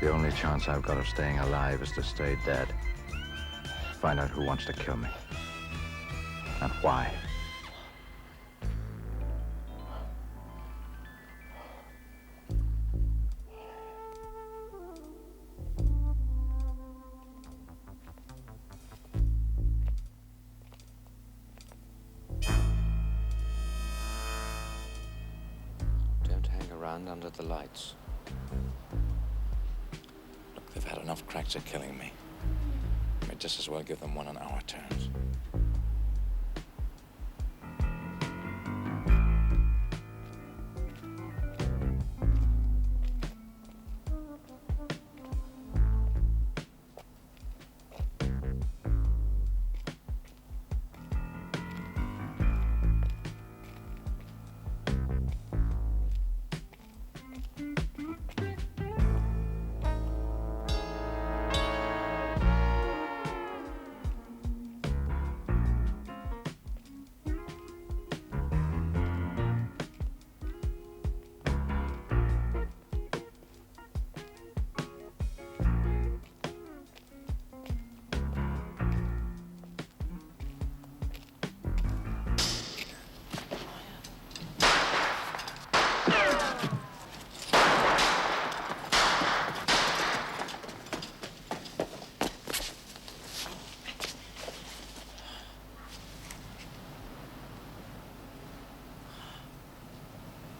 The only chance I've got of staying alive is to stay dead. Find out who wants to kill me. And why. Don't hang around under the lights. Look, they've had enough cracks at killing me. I'd just as well give them one on our terms.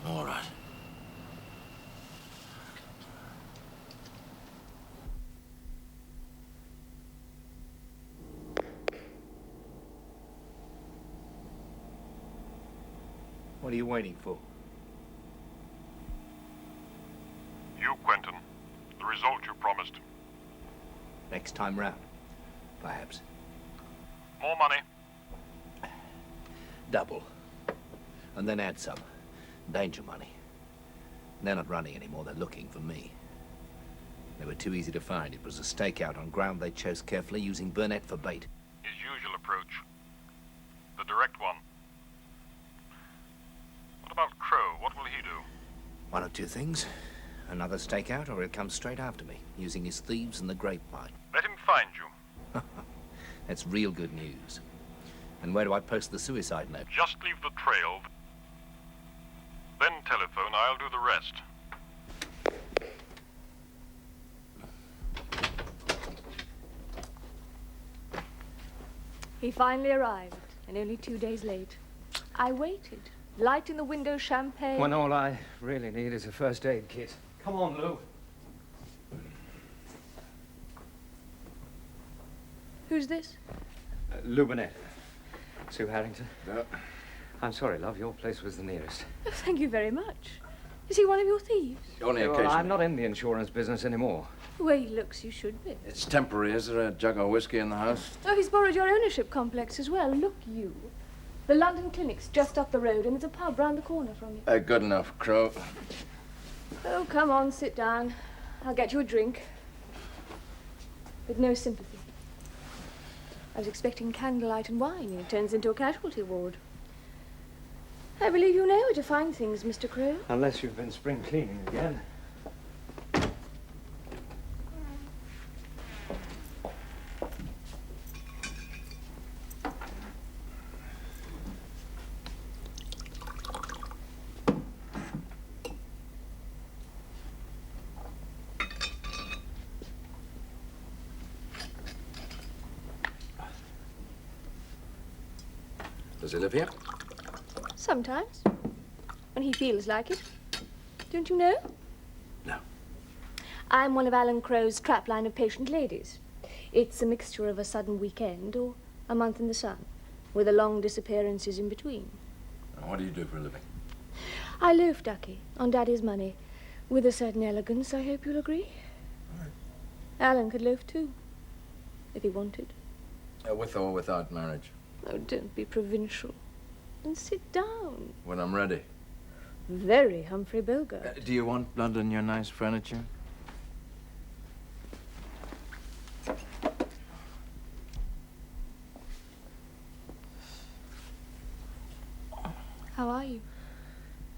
All right. What are you waiting for? You, Quentin. The result you promised. Next time round, perhaps. More money. Double. And then add some. Danger money. They're not running anymore, they're looking for me. They were too easy to find. It was a stakeout on ground they chose carefully, using Burnett for bait. His usual approach. The direct one. What about Crow? What will he do? One of two things. Another stakeout, or he'll come straight after me, using his thieves and the grapevine. Let him find you. That's real good news. And where do I post the suicide note? Just leave the trail. Then telephone. I'll do the rest. He finally arrived, and only 2 days late. I waited. Light in the window, champagne. When all I really need is a first aid kit. Come on, Lou. Who's this? Lou Burnett. Sue Harrington. Yeah. I'm sorry, love. Your place was the nearest. Oh, thank you very much. Is he one of your thieves? Only Well, occasionally. I'm not in the insurance business anymore. The way he looks, you should be. It's temporary. Is there a jug of whiskey in the house? Oh, he's borrowed your ownership complex as well. Look, you. The London Clinic's just up the road, and there's a pub round the corner from you. Good enough, Crow. Oh, come on, sit down. I'll get you a drink. With no sympathy. I was expecting candlelight and wine, and it turns into a casualty ward. I believe you know where to find things, Mr. Crow. Unless you've been spring cleaning again. Does he live here? Sometimes. When he feels like it. Don't you know? No. I'm one of Alan Crow's trapline of patient ladies. It's a mixture of a sudden weekend or a month in the sun, with the long disappearances in between. And what do you do for a living? I loaf, Ducky, on Daddy's money, with a certain elegance, I hope you'll agree. All right. Alan could loaf too, if he wanted. With or without marriage? Oh, don't be provincial. And sit down. When I'm ready. Very Humphrey Bogart. Do you want blood in your nice furniture? How are you?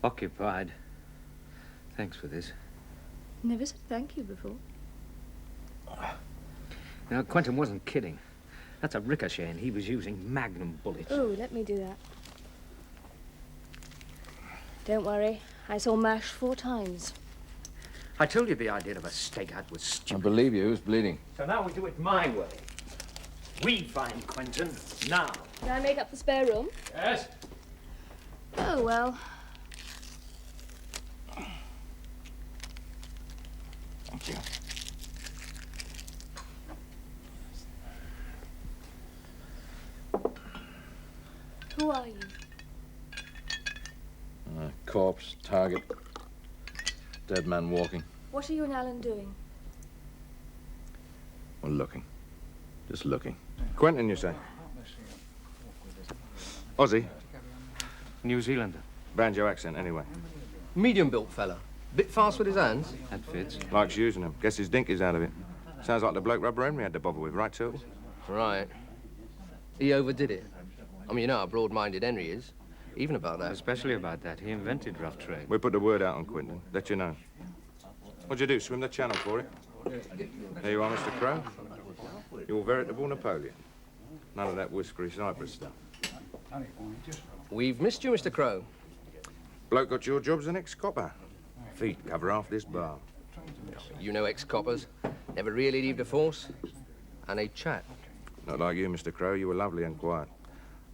Occupied. Thanks for this. Never said thank you before. Now, Quentin wasn't kidding. That's a ricochet, and he was using magnum bullets. Oh, let me do that. Don't worry. I saw MASH 4 times. I told you the idea of a stakeout was I stupid. believe you. Who's bleeding? So now we do it my way. We find Quentin now. Can I make up the spare room? Yes? Oh, well. Thank you. Who are you? Corpse, target, dead man walking. What are you and Alan doing? We're looking. Just looking. Quentin, you say? Aussie? New Zealander. Banjo accent, anyway. Medium-built fella. Bit fast with his hands. That fits. Likes using them. Guess his dink is out of it. Sounds like the bloke Rubber Henry had to bother with, right, Tilton? Right. He overdid it. I mean, you know how broad-minded Henry is. Even about that. Especially about that. He invented rough trade. We put the word out on Quentin. Let you know. What'd you do, swim the channel for it? There you are, Mr. Crow. You're veritable Napoleon. None of that whiskery Cyprus stuff. We've missed you, Mr. Crow. Bloke got your job as an ex-copper. Feet cover half this bar. You know ex-coppers. Never really leave the force. And they chat. Not like you, Mr. Crow. You were lovely and quiet.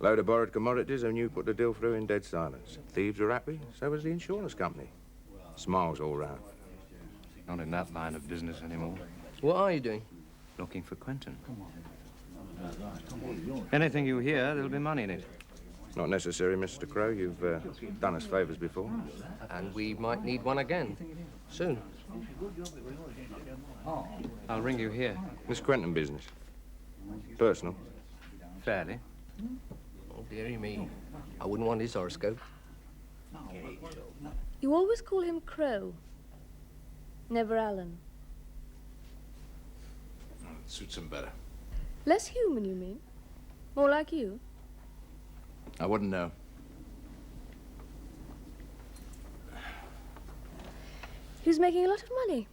Load of borrowed commodities and you put the deal through in dead silence. Thieves were happy, so was the insurance company. Smiles all round. Not in that line of business anymore. What are you doing? Looking for Quentin. Anything you hear, there'll be money in it. Not necessary, Mr. Crow. You've done us favours before. And we might need one again. Soon. I'll ring you here. This Quentin business. Personal. Fairly. Oh, dearie me. I wouldn't want his horoscope. You always call him Crow. Never Alan. Suits him better. Less human, you mean? More like you? I wouldn't know. He was making a lot of money.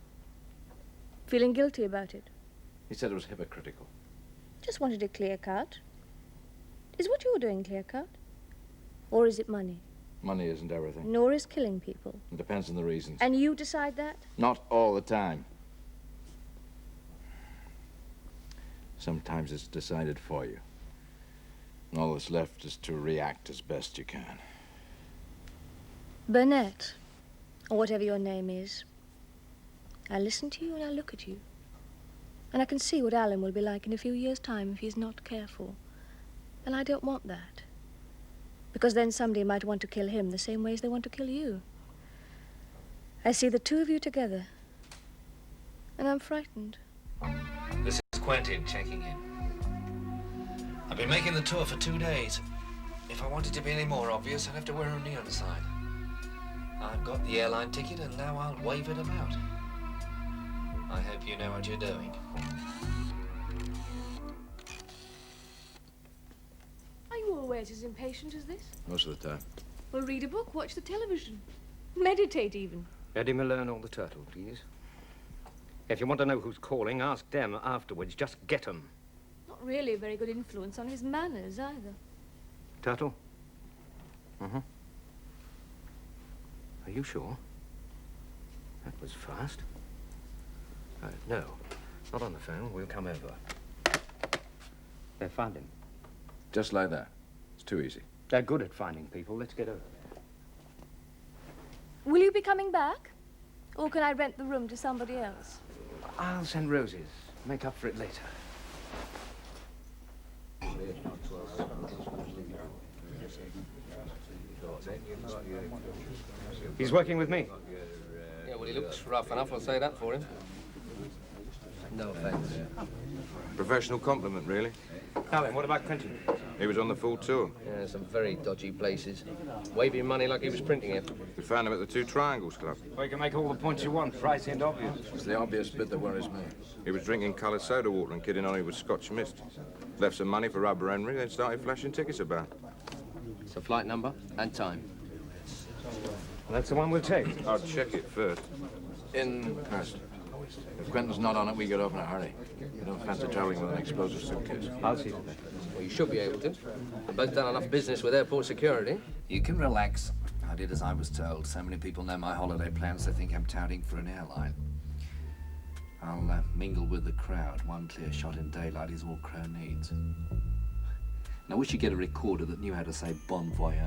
Feeling guilty about it. He said it was hypocritical. Just wanted a clear cut. Is what you're doing clear cut? Or is it money? Money isn't everything. Nor is killing people. It depends on the reasons. And you decide that? Not all the time. Sometimes it's decided for you. And all that's left is to react as best you can. Burnett, or whatever your name is. I listen to you and I look at you. And I can see what Alan will be like in a few years' time if he's not careful. And I don't want that. Because then somebody might want to kill him the same way as they want to kill you. I see the two of you together. And I'm frightened. This is Quentin checking in. I've been making the tour for 2 days. If I wanted to be any more obvious, I'd have to wear a neon sign. I've got the airline ticket and now I'll wave it about. I hope you know what you're doing. Are you always as impatient as this? Most of the time. Well, read a book, watch the television. Meditate even. Eddie Malone or the Turtle, please. If you want to know who's calling, ask them afterwards. Just get 'em. Not really a very good influence on his manners either. Turtle? Mm-hmm. Are you sure? That was fast. No, not on the phone. We'll come over. They found him. Just like that. It's too easy. They're good at finding people. Let's get over there. Will you be coming back? Or can I rent the room to somebody else? I'll send roses. Make up for it later. He's working with me. Yeah, well, he looks rough enough, I'll say that for him. No offense. Professional compliment, really. Alan, what about Quentin? He was on the full tour. Yeah, some very dodgy places. Waving money like he was printing it. We found him at the Two Triangles Club. Well, you can make all the points you want. Price ain't obvious. It's the obvious bit that worries me. He was drinking coloured soda water and kidding on he was Scotch mist. Left some money for Rubber Henry, then started flashing tickets about. So flight number and time. That's the one we'll take. I'll check it first. In person. If Quentin's not on it, we get off in a hurry. I don't fancy traveling with an explosive suitcase. I'll see to that. Well, you should be able to. We've both done enough business with airport security. You can relax. I did as I was told. So many people know my holiday plans, they think I'm touting for an airline. I'll mingle with the crowd. One clear shot in daylight is all Crow needs. Now, we should get a recorder that knew how to say bon voyage.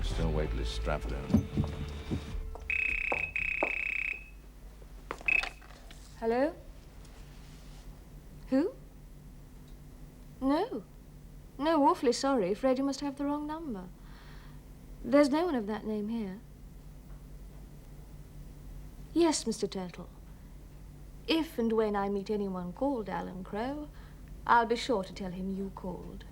Still weightless, strapped down. Hello? Who? No. No, awfully sorry. Afraid you must have the wrong number. There's no one of that name here. Yes, Mr. Turtle. If and when I meet anyone called Alan Crow, I'll be sure to tell him you called.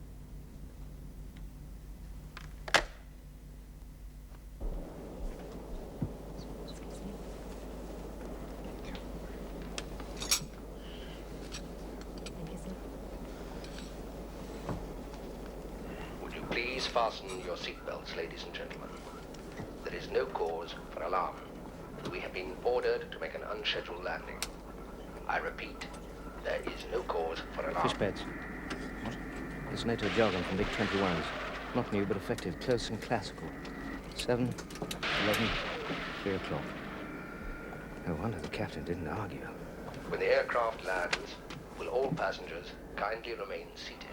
Would you please fasten your seatbelts, ladies and gentlemen? There is no cause for alarm. We have been ordered to make an unscheduled landing. I repeat, there is no cause for alarm. Fish beds. It's NATO jargon from Big 21s. Not new, but effective. Close and classical. 7, 11, 3 o'clock. No wonder the captain didn't argue. When the aircraft lands, will all passengers kindly remain seated?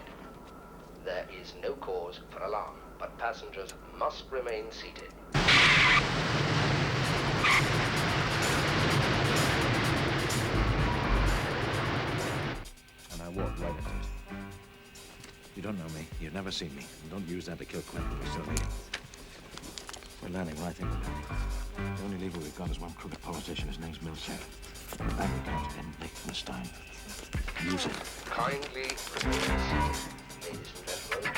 There is no cause for alarm, but passengers must remain seated. And I walked right into it. You don't know me. You've never seen me. And don't use that to kill Quentin. We still need him. We're landing where I think we're landing. The only lever we've got is one crooked politician. His name's Milchet. The bank account's been nicked this time. Use it. Kindly remain seated, ladies and gentlemen.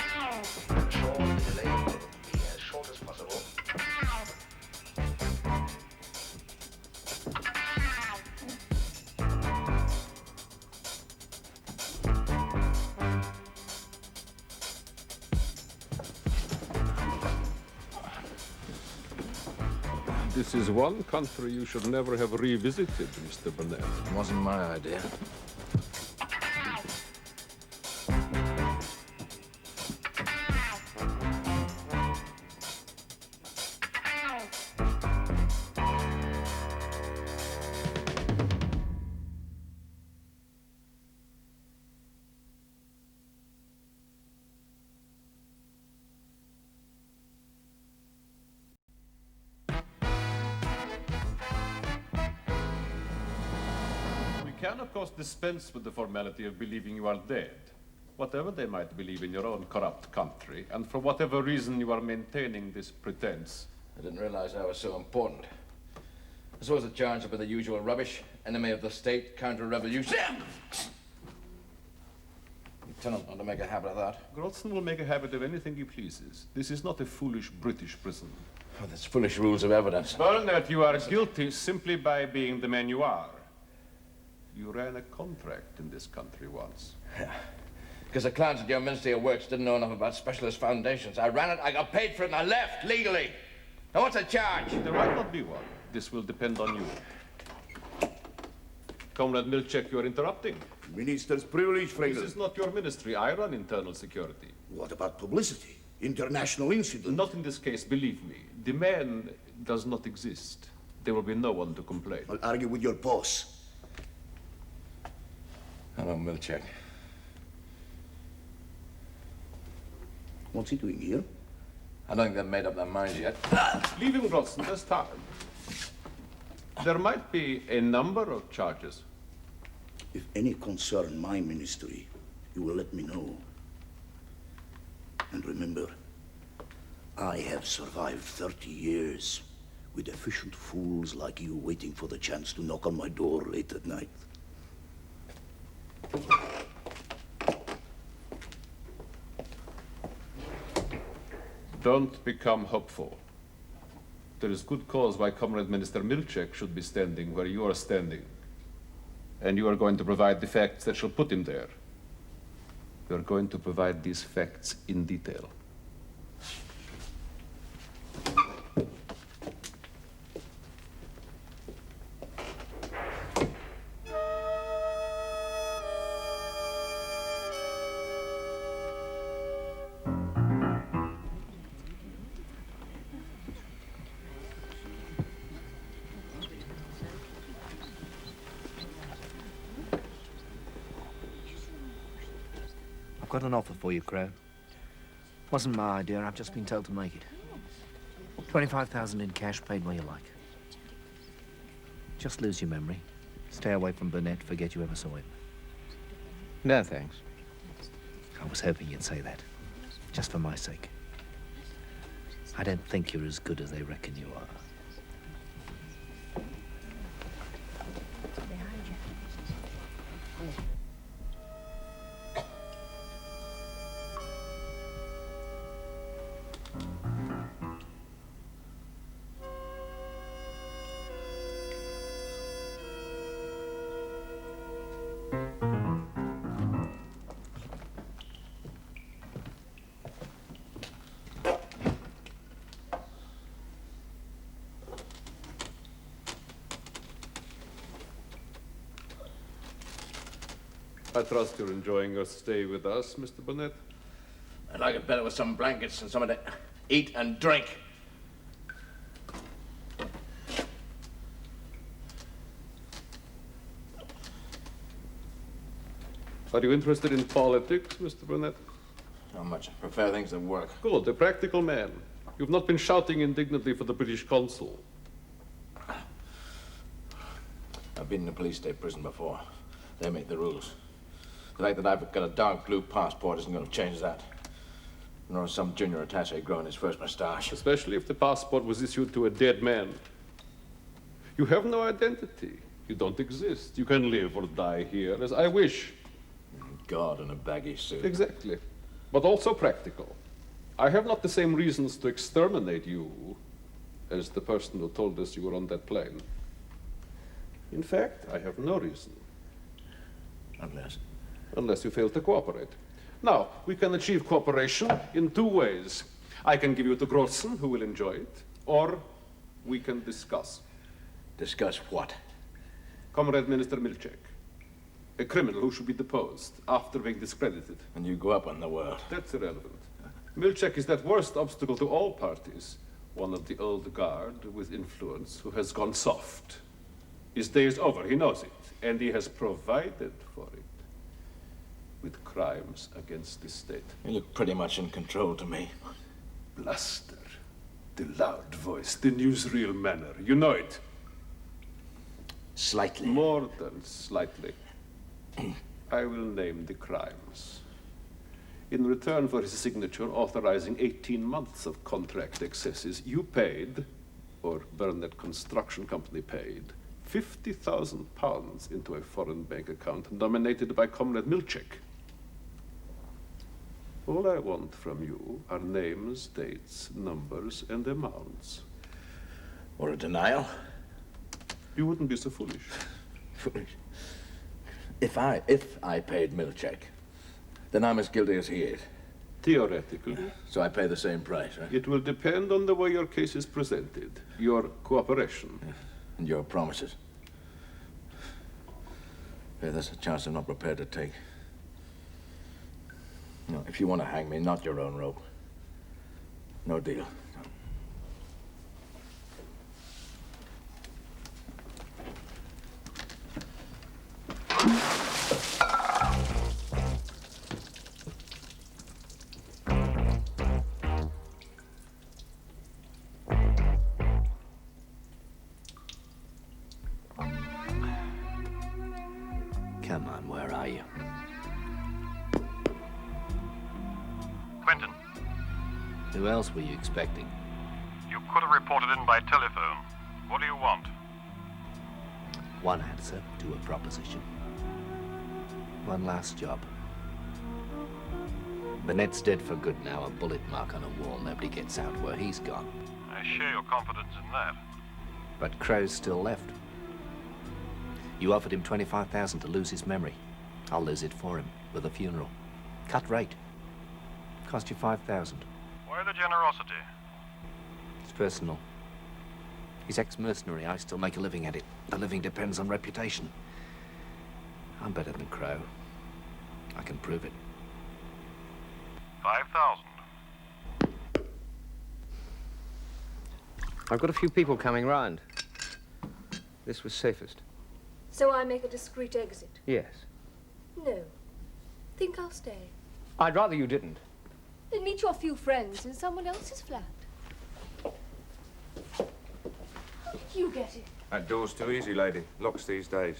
I'm sure the delay will be as short as possible. This is one country you should never have revisited, Mr. Burnett. It wasn't my idea. We can, of course, dispense with the formality of believing you are dead, whatever they might believe in your own corrupt country, and for whatever reason you are maintaining this pretense. I didn't realize I was so important. I suppose the charge will be the usual rubbish. Enemy of the state, counter-revolution. Lieutenant want to make a habit of that. Grotson will make a habit of anything he pleases. This is not a foolish British prison. Oh, there's foolish rules of evidence. Burnett, you are guilty simply by being the man you are. You ran a contract in this country once. Yeah. Because the clowns at your Ministry of Works didn't know enough about specialist foundations. I ran it, I got paid for it, and I left legally. Now what's the charge? There might not be one. This will depend on you. Comrade Milcek, you are interrupting. Minister's privilege, This Franklin. is not your ministry. I run internal security. What about publicity? International incident? Not in this case, believe me. The man does not exist. There will be no one to complain. I'll argue with your boss. Hello, Milcek. What's he doing here? I don't think they've made up their minds yet. Leave him, Grotson. There's time. There might be a number of charges. If any concern my ministry, you will let me know. And remember, I have survived 30 years with efficient fools like you waiting for the chance to knock on my door late at night. Don't become hopeful. There is good cause why Comrade Minister Milchek should be standing where you are standing. And you are going to provide the facts that shall put him there. You are going to provide these facts in detail. I've got an offer for you, Crow. Wasn't my idea. I've just been told to make it. 25,000 in cash, paid where you like. Just lose your memory. Stay away from Burnett. Forget you ever saw him. No, thanks. I was hoping you'd say that. Just for my sake. I don't think you're as good as they reckon you are. I trust you're enjoying your stay with us, Mr. Burnett. I'd like it better with some blankets and something to eat and drink. Are you interested in politics, Mr. Burnett? Not much. I prefer things that work. Good, a practical man. You've not been shouting indignantly for the British consul. I've been in a police state prison before. They make the rules. The fact that I've got a dark blue passport isn't going to change that. Nor some junior attaché growing his first moustache. Especially if the passport was issued to a dead man. You have no identity. You don't exist. You can live or die here as I wish. God in a baggy suit. Exactly. But also practical. I have not the same reasons to exterminate you as the person who told us you were on that plane. In fact, I have no reason. Unless you fail to cooperate. Now, we can achieve cooperation in two ways. I can give you to Grossen, who will enjoy it, or we can discuss. Discuss what? Comrade Minister Milchek, a criminal who should be deposed after being discredited. And you go up on the world. That's irrelevant. Milchek is that worst obstacle to all parties. One of the old guard with influence who has gone soft. His day is over, he knows it, and he has provided for it with crimes against the state. You look pretty much in control to me. Bluster, the loud voice, the newsreel manner, you know it. Slightly. More than slightly. I will name the crimes. In return for his signature authorizing 18 months of contract excesses, you paid, or Burnett Construction Company paid, £50,000 into a foreign bank account dominated by Comrade Milchek. All I want from you are names, dates, numbers, and amounts. Or a denial? You wouldn't be so foolish. Foolish? If I paid Milchek, then I'm as guilty as he is. Theoretically. So I pay the same price, right? It will depend on the way your case is presented, your cooperation. And your promises. Yeah, that's a chance I'm not prepared to take. No, if you want to hang me, not your own rope. No deal. Come on, where are you? Quentin, Who else were you expecting? you could have reported in by telephone. What do you want? One answer to a proposition. One last job. Burnett's dead for good now, a bullet mark on a wall. Nobody gets out where he's gone. I share your confidence in that. But Crow's still left. You offered him $25,000 to lose his memory. I'll lose it for him, with a funeral. Cut rate. Cost you $5,000. Why the generosity? It's personal. He's ex-mercenary. I still make a living at it. The living depends on reputation. I'm better than Crow. I can prove it. 5,000. I've got a few people coming round. This was safest. So I make a discreet exit? Yes. No. Think I'll stay. I'd rather you didn't. Then meet your few friends in someone else's flat. How did you get it? That door's too easy, lady. Locks these days.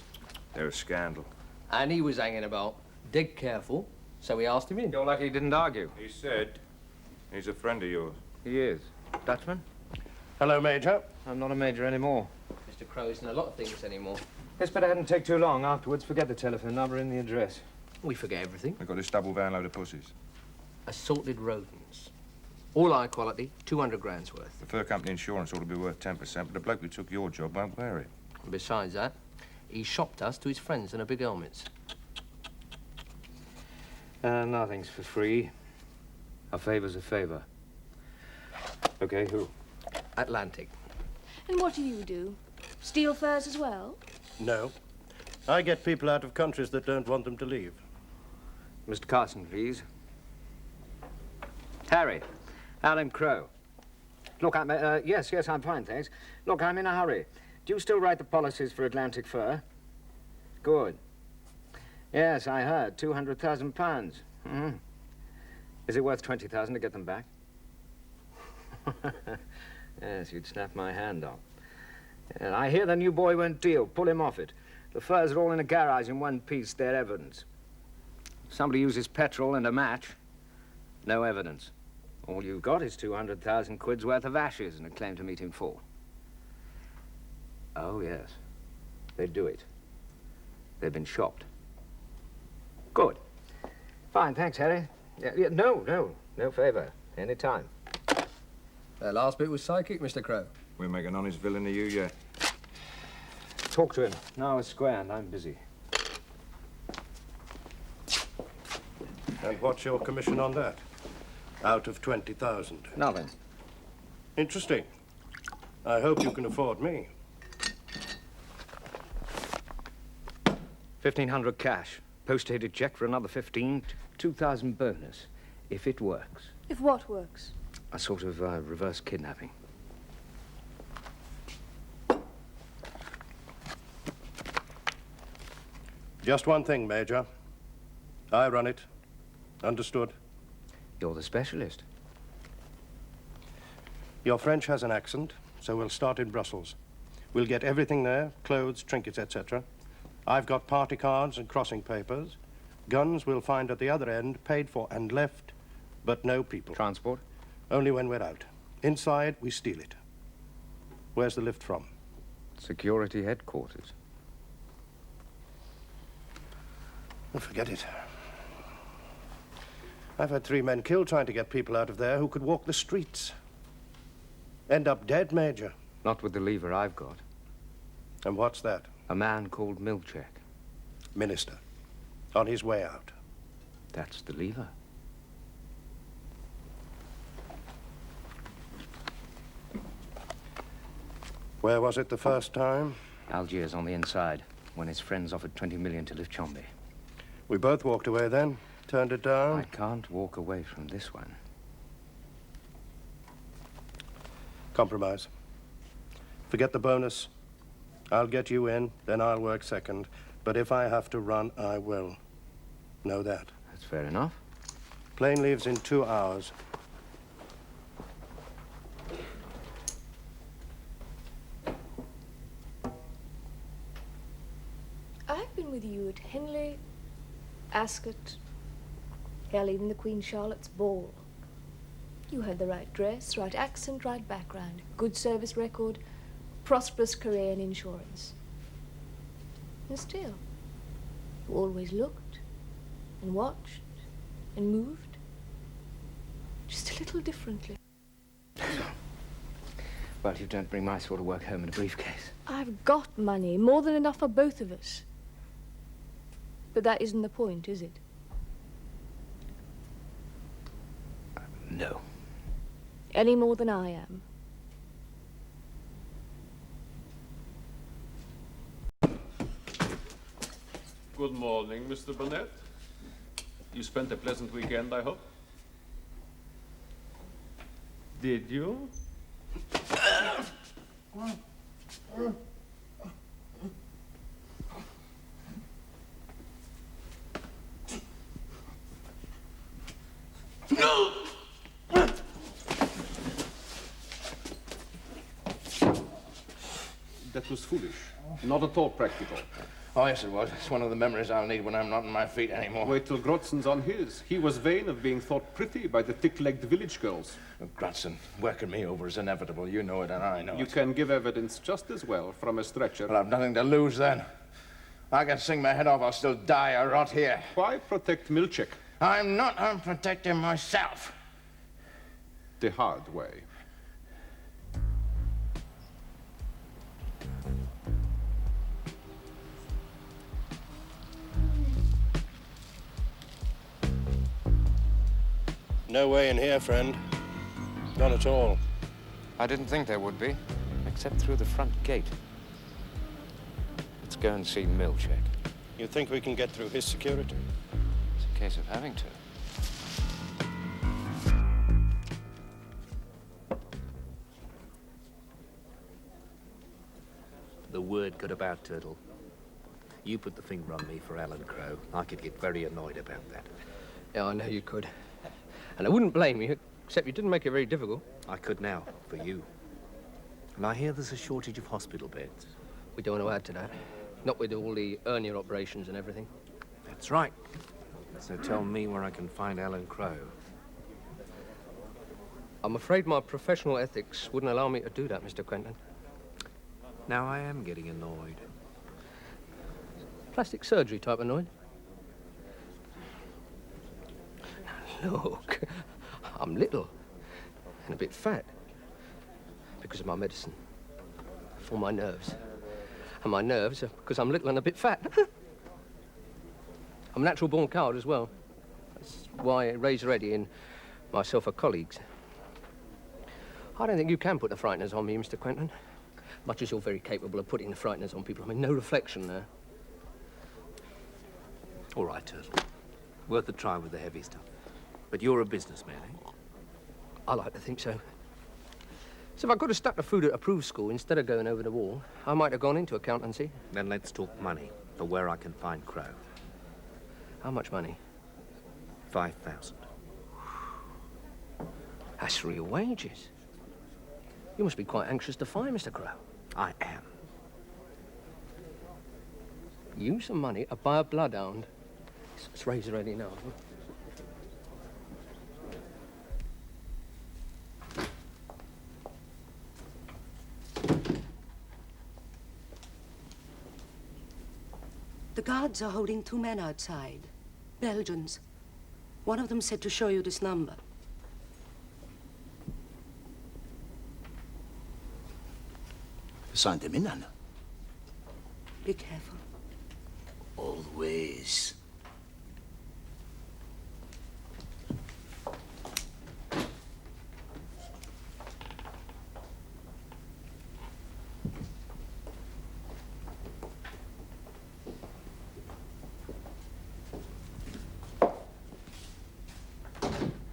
They're a scandal. And he was hanging about. Dig careful. So we asked him in. You're lucky he didn't argue. He said he's a friend of yours. He is. Dutchman? Hello, Major. I'm not a major anymore. Mr. Crow isn't a lot of things anymore. Yes, but I hadn't take too long afterwards. Forget the telephone number and the address. We forget everything. We've got this double van load of pussies. Assorted rodents. All high quality, 200 grand's worth. The fur company insurance ought to be worth 10%, but the bloke who took your job won't wear it. And besides that, he shopped us to his friends in a big helmets. Nothing's for free. A favor's a favor. Okay, who? Atlantic. And what do? Steal furs as well? No. I get people out of countries that don't want them to leave. Mr. Carson, please. Harry, Alan Crow. Look, yes, I'm fine, thanks. Look, I'm in a hurry. Do you still write the policies for Atlantic Fur? Good. Yes, I heard. £200,000. Mm-hmm. Is it worth 20,000 to get them back? Yes, you'd snap my hand off. And I hear the new boy won't deal. Pull him off it. The furs are all in a garage in one piece. They're evidence. Somebody uses petrol and a match. No evidence. All you've got is 200,000 quid's worth of ashes and a claim to meet him for. Oh, yes. They'd do it. They've been shopped. Good. Fine, thanks, Harry. Yeah, no favor. Any time. That last bit was psychic, Mr. Crow. We'll make an honest villain of you yet. Talk to him. Now it's square and I'm busy. And what's your commission on that? Out of 20,000. Nothing. Interesting. I hope you can afford me. 1,500 cash. Post-dated check for another 15. 2,000 bonus. If it works. If what works? A sort of reverse kidnapping. Just one thing, Major. I run it. Understood? You're the specialist. Your French has an accent, so we'll start in Brussels. We'll get everything there, clothes, trinkets, etc. I've got party cards and crossing papers. Guns we'll find at the other end, paid for and left, but no people. Transport? Only when we're out. Inside, we steal it. Where's the lift from? Security headquarters. Oh, forget it. I've had 3 men killed trying to get people out of there who could walk the streets. End up dead, Major. Not with the lever I've got. And what's that? A man called Milchek. Minister. On his way out. That's the lever. Where was it the first time? Algiers on the inside, when his friends offered 20 million to lift Chombe. We both walked away then. Turned it down. I can't walk away from this one. Compromise. Forget the bonus. I'll get you in, then I'll work second. But if I have to run, I will. Know that. That's fair enough. Plane leaves in 2 hours. I've been with you at Henley, Ascot, hell, even the Queen Charlotte's ball. You had the right dress, right accent, right background, good service record, prosperous career in insurance. And still, you always looked and watched and moved, just a little differently. Well, you don't bring my sort of work home in a briefcase. I've got money, more than enough for both of us. But that isn't the point, is it? No. Any more than I am. Good morning, Mr. Burnett. You spent a pleasant weekend, I hope? Did you? That was foolish. Not at all practical. Oh, yes, it was. It's one of the memories I'll need when I'm not on my feet anymore. Wait till Grotson's on his. He was vain of being thought pretty by the thick-legged village girls. Grotson, working me over is inevitable. You know it, and I know it. You can give evidence just as well from a stretcher. Well, I've nothing to lose then. I can sing my head off, I'll still die or rot here. Why protect Milchek? I'm not protecting myself. The hard way. No way in here, friend. None at all. I didn't think there would be, except through the front gate. Let's go and see Milchek. You think we can get through his security? It's a case of having to. The word got about, Turtle. You put the finger on me for Alan Crowe. I could get very annoyed about that. Yeah, I know you could. And I wouldn't blame you, except you didn't make it very difficult. I could now, for you. And I hear there's a shortage of hospital beds. We don't want to add to that. Not with all the hernia operations and everything. That's right. So tell me where I can find Alan Crowe. I'm afraid my professional ethics wouldn't allow me to do that, Mr. Quentin. Now I am getting annoyed. Plastic surgery type annoyed? Look, I'm little and a bit fat because of my medicine for my nerves. And my nerves are because I'm little and a bit fat. I'm a natural-born coward as well. That's why Razor Eddie and myself are colleagues. I don't think you can put the frighteners on me, Mr. Quentin. Much as you're very capable of putting the frighteners on people. I mean, no reflection there. All right, Turtle. Worth a try with the heavy stuff. But you're a businessman, eh? I like to think so. So if I could have stuck the food at approved school instead of going over the wall, I might have gone into accountancy. Then let's talk money, for where I can find Crowe. How much money? 5,000. That's real wages. You must be quite anxious to find Mr. Crowe. I am. Use some money to buy a bloodhound. It's Razor ready now. The guards are holding 2 men outside. Belgians. One of them said to show you this number. Sign them in, Anna. Be careful. Always.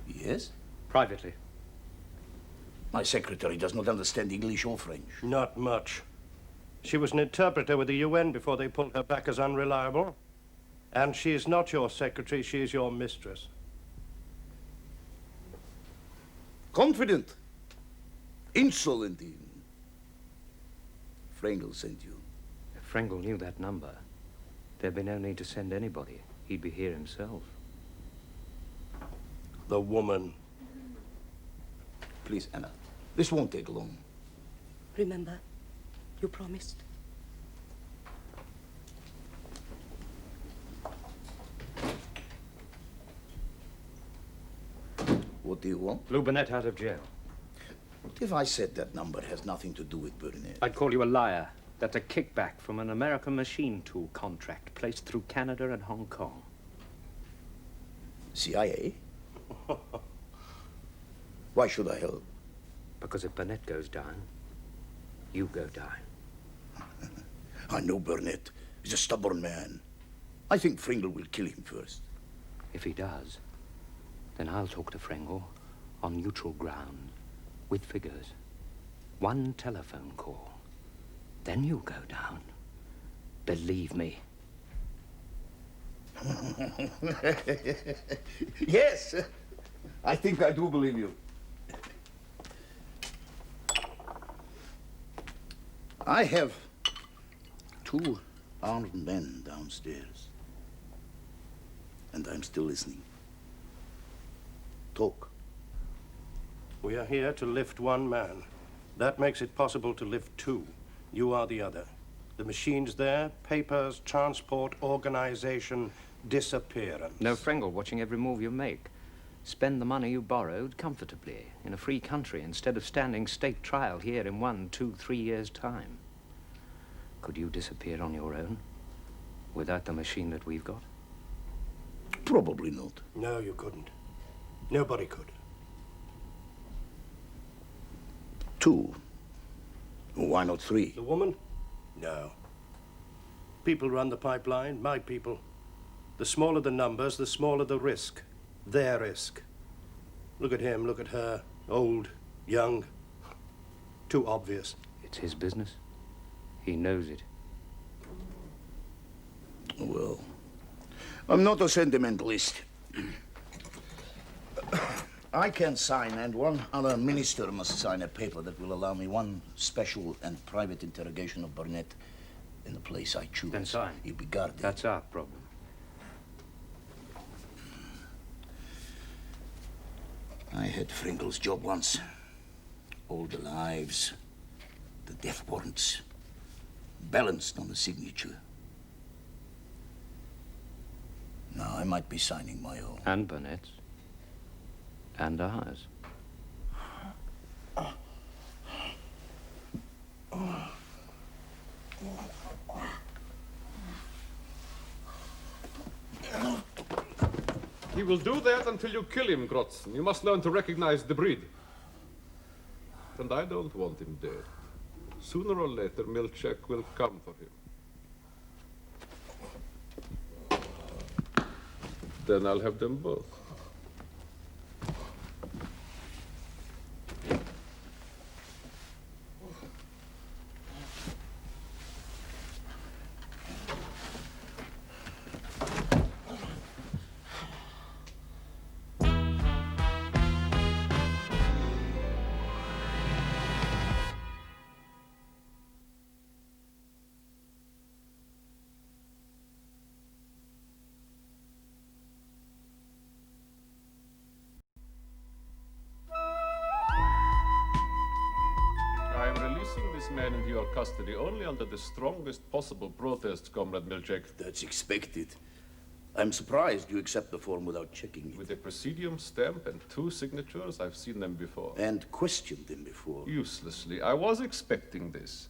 Yes? Privately. My secretary does not understand English or French. Not much. She was an interpreter with the UN before they pulled her back as unreliable. And she's not your secretary, she's your mistress. Confident. Insolent even. Frengel sent you. If Frengel knew that number, there'd be no need to send anybody. He'd be here himself. The woman. Please, Anna. This won't take long. Remember, you promised. What do you want? Lou Burnett out of jail. What if I said that number has nothing to do with Burnett? I'd call you a liar. That's a kickback from an American machine tool contract placed through Canada and Hong Kong. CIA? Why should I help? Because if Burnett goes down, you go down. I know Burnett. He's a stubborn man. I think Fringle will kill him first. If he does, then I'll talk to Fringle on neutral ground, with figures. One telephone call. Then you go down. Believe me. Yes, I think I do believe you. I have 2 armed men downstairs. And I'm still listening. Talk. We are here to lift 1 man. That makes it possible to lift 2. You are the other. The machine's there, papers, transport, organization, disappearance. No Fringle watching every move you make. Spend the money you borrowed comfortably in a free country instead of standing state trial here in 1, 2, 3 years' time. Could you disappear on your own without the machine that we've got? Probably not. No, you couldn't. Nobody could. 2. Why not 3? The woman? No. People run the pipeline, my people. The smaller the numbers, the smaller the risk. Their risk. Look at him, look at her. Old, young. Too obvious. It's his business. He knows it. Well, I'm not a sentimentalist. I can sign, and 1 other minister must sign a paper that will allow me 1 special and private interrogation of Burnett in the place I choose. Then sign. He'll be guarded. That's our problem. I had Fringle's job once. All the lives, the death warrants, balanced on the signature. Now I might be signing my own. And Burnett's. And ours. He will do that until you kill him, Grotzen. You must learn to recognize the breed. And I don't want him dead. Sooner or later, Milchek will come for him. Then I'll have them both. I am releasing this man into your custody only under the strongest possible protests, Comrade Milchek. That's expected. I'm surprised you accept the form without checking it. With a presidium stamp and 2 signatures, I've seen them before. And questioned them before. Uselessly. I was expecting this.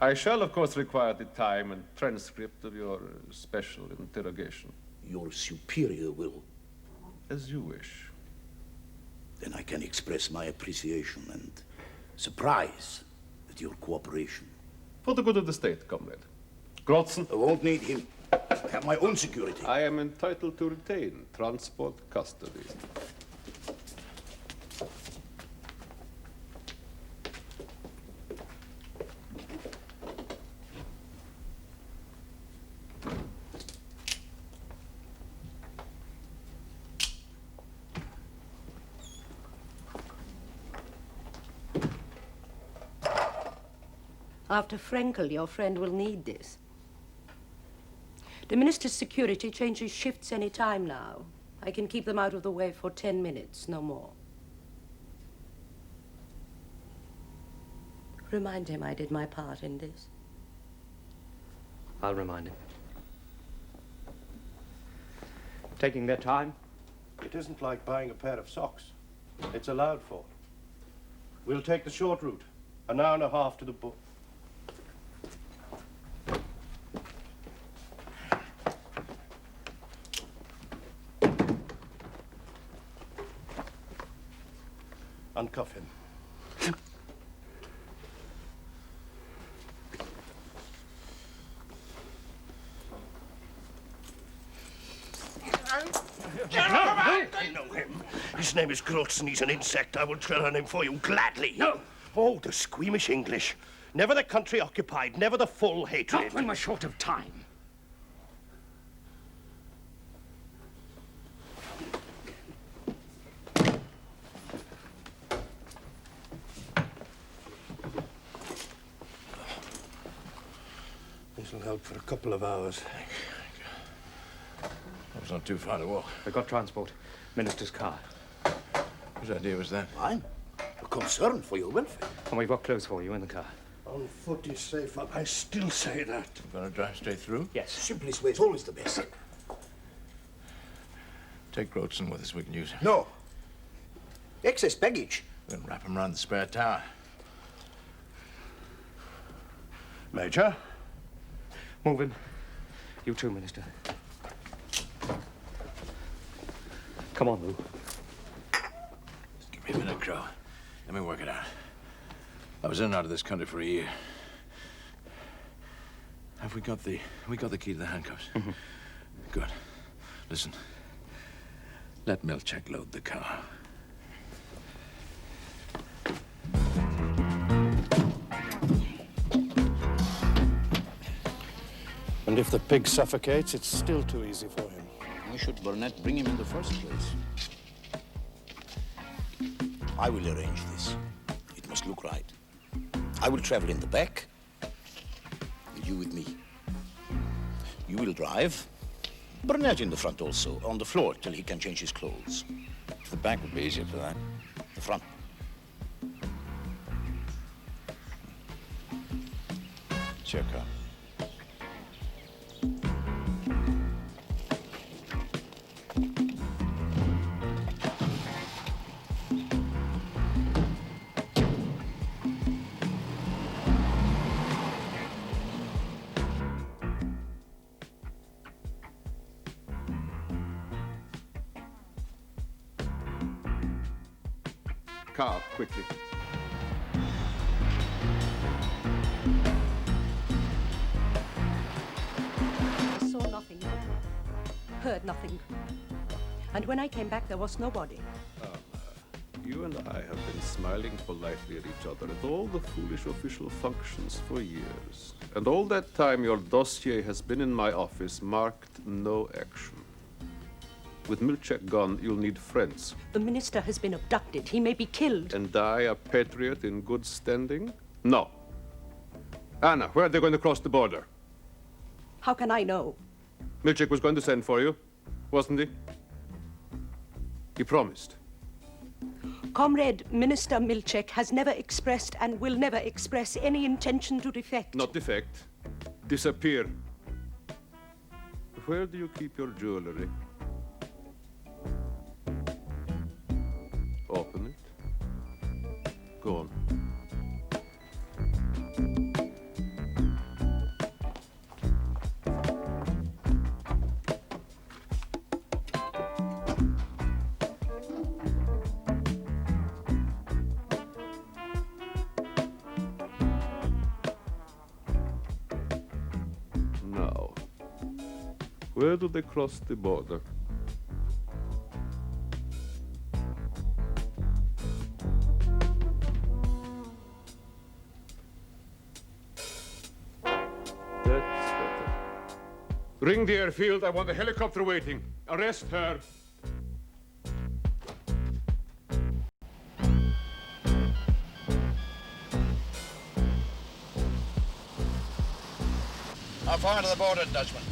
I shall, of course, require the time and transcript of your special interrogation. Your superior will. As you wish. Then I can express my appreciation and surprise at your cooperation. For the good of the state, comrade. Grotzen. I won't need him. I have my own security. I am entitled to retain transport custody. After Frenkel, your friend will need this. The minister's security changes shifts any time now. I can keep them out of the way for 10 minutes, no more. Remind him I did my part in this. I'll remind him. Taking their time? It isn't like buying a pair of socks. It's allowed for. We'll take the short route. An hour and a half to the book. Uncuff him. I know him. His name is Groats and he's an insect. I will tread on him for you gladly. No. Oh, the squeamish English. Never the country occupied, never the full hatred. Not when we're short of time. This'll help for a couple of hours. That was not too far to walk. We got transport. Minister's car. Whose idea was that? Mine. A concern for your welfare. And we've got clothes for you in the car. On foot is safer. I still say that. Gonna drive straight through? Yes. Simplest way is always the best. Take Groatson with us. We can use him. No. Excess baggage. We'll wrap him around the spare tower. Major? Move him. You too, Minister. Come on, Lou. Just give me a minute, Crow. Let me work it out. I was in and out of this country for a year. Have we got the key to the handcuffs? Mm-hmm. Good. Listen. Let Milchek load the car. And if the pig suffocates, it's still too easy for him. Why should Burnett bring him in the first place? I will arrange this. It must look right. I will travel in the back, and you with me. You will drive. Burnett in the front also, on the floor till he can change his clothes. The back would be easier for that. The front. It's your car. Car, quickly. I saw nothing, heard nothing. And when I came back, there was nobody. You and I have been smiling politely at each other at all the foolish official functions for years. And all that time, your dossier has been in my office, marked no action. With Milchek gone, you'll need friends. The minister has been abducted. He may be killed. And I, a patriot in good standing? No. Anna, where are they going to cross the border? How can I know? Milchek was going to send for you, wasn't he? He promised. Comrade, Minister Milchek has never expressed and will never express any intention to defect. Not defect. Disappear. Where do you keep your jewelry? Open it. Go on. Now, where do they cross the border? Ring the airfield. I want a helicopter waiting. Arrest her. How far to the border, Dutchman?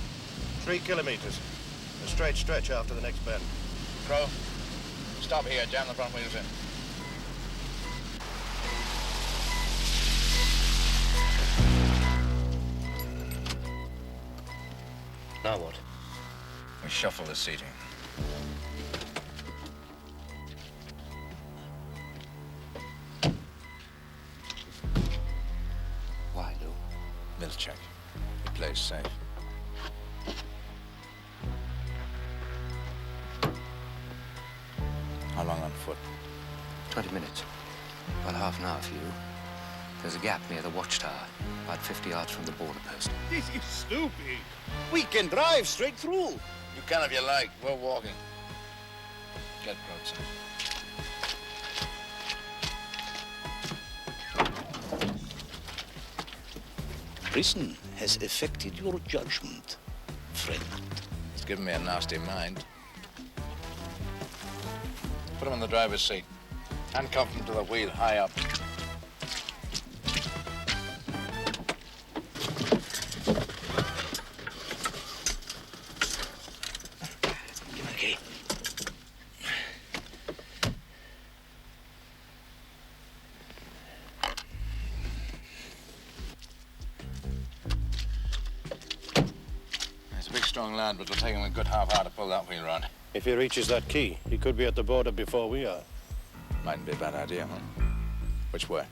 3 kilometers. A straight stretch after the next bend. Crow, stop here. Jam the front wheels in. Now what? We shuffle the seating. Milchek. He plays safe. How long on foot? 20 minutes. About half an hour for you. There's a gap near the watchtower, about 50 yards from the border post. This is stupid. We can drive straight through. You can if you like. We're walking. Get Grotzen. Prison has affected your judgment, friend. It's given me a nasty mind. Put him in the driver's seat. Handcuff him to the wheel, high up. Okay. He's a big, strong lad, but it'll take him a good half hour to pull that wheel round. If he reaches that key, he could be at the border before we are. Mightn't be a bad idea, huh? Which way?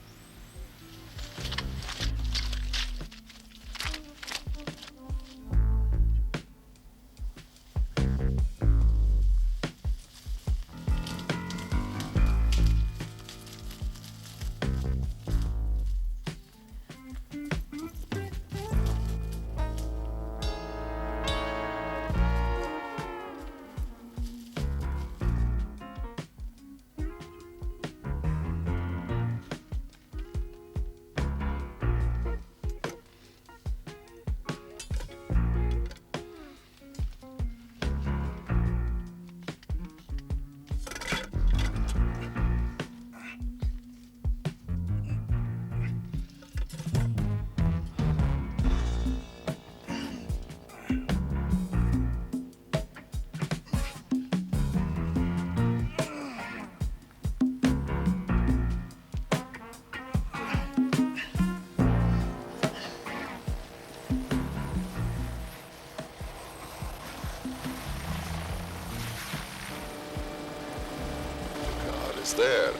It's there,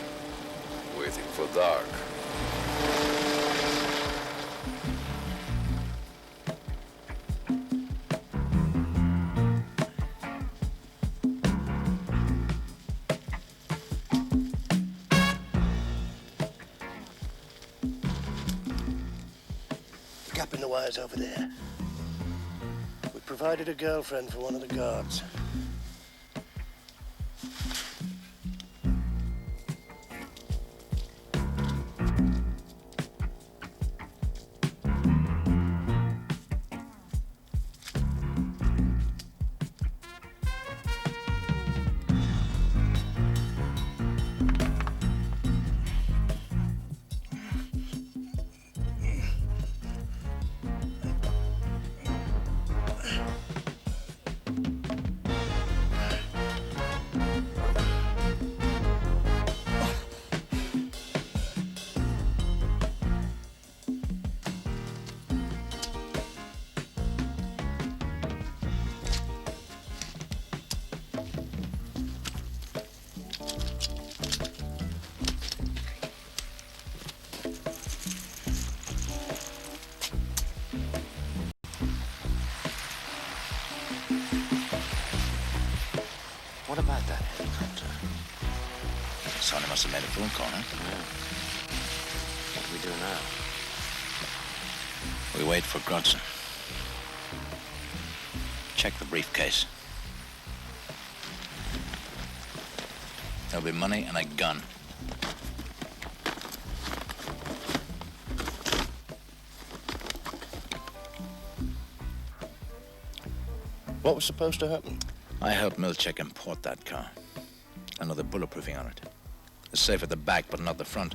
waiting for dark. Gap in the wires over there. We provided a girlfriend for one of the guards. What about that helicopter? Sonny must have made a phone call, huh? Yeah. What do we do now? We wait for Grotzen. Check the briefcase. There'll be money and a gun. What was supposed to happen? I helped Milchek import that car. I know the bulletproofing on it. It's safe at the back, but not the front.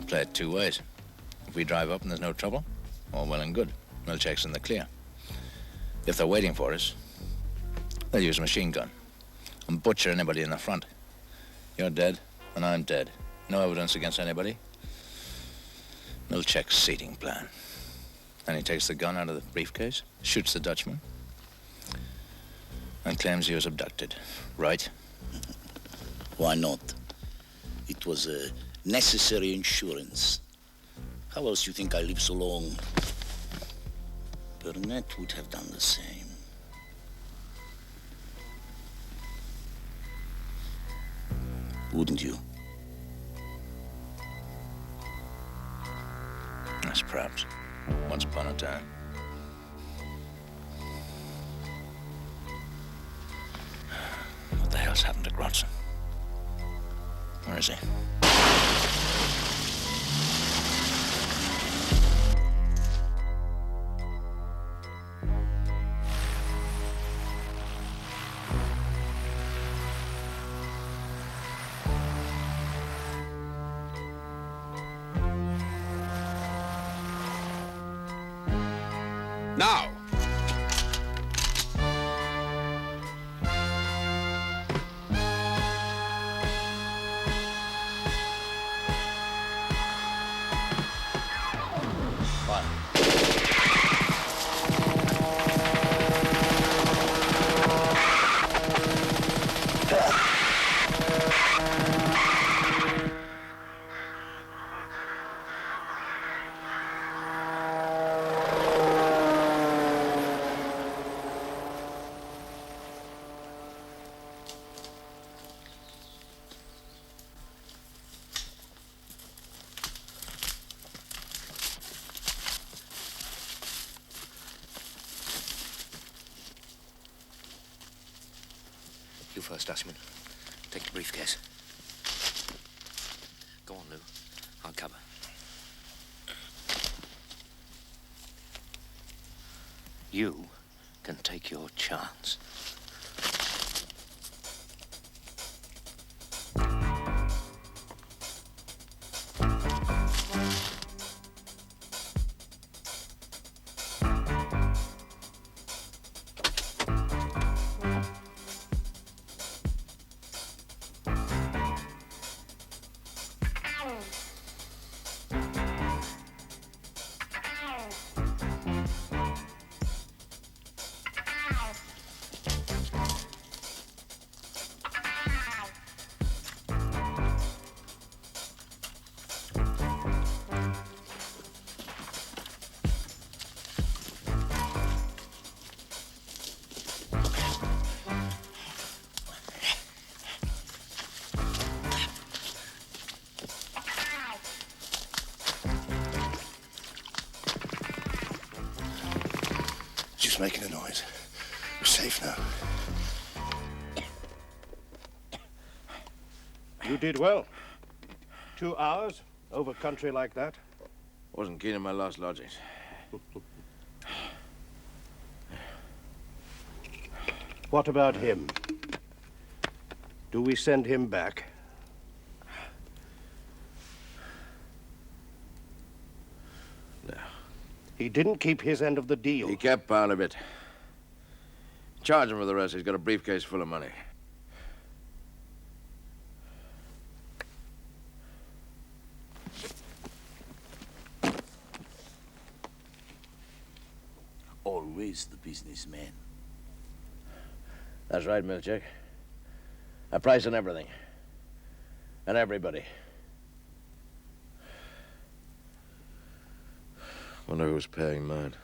Play it two ways. If we drive up and there's no trouble, all well and good. Milchek's in the clear. If they're waiting for us, they'll use a machine gun and butcher anybody in the front. You're dead, and I'm dead. No evidence against anybody. Milchek's seating plan. Then he takes the gun out of the briefcase, shoots the Dutchman, and claims he was abducted. Right? Why not? It was a necessary insurance. How else you think I live so long? Burnett would have done the same. Wouldn't you? Yes, perhaps. Once upon a time. What the hell's happened to Grotson? Where is he? Now! You first, Dustman. Take the briefcase. Go on, Lou. I'll cover. You can take your chance. Just making a noise. We're safe now. You did well. 2 hours over country like that. Wasn't keen on my lost lodgings. What about him? Do we send him back? No. He didn't keep his end of the deal. He kept part of it. Charge him for the rest. He's got a briefcase full of money. Always the businessman. That's right, Milchek. A price on everything. And everybody. Wonder who's paying mine.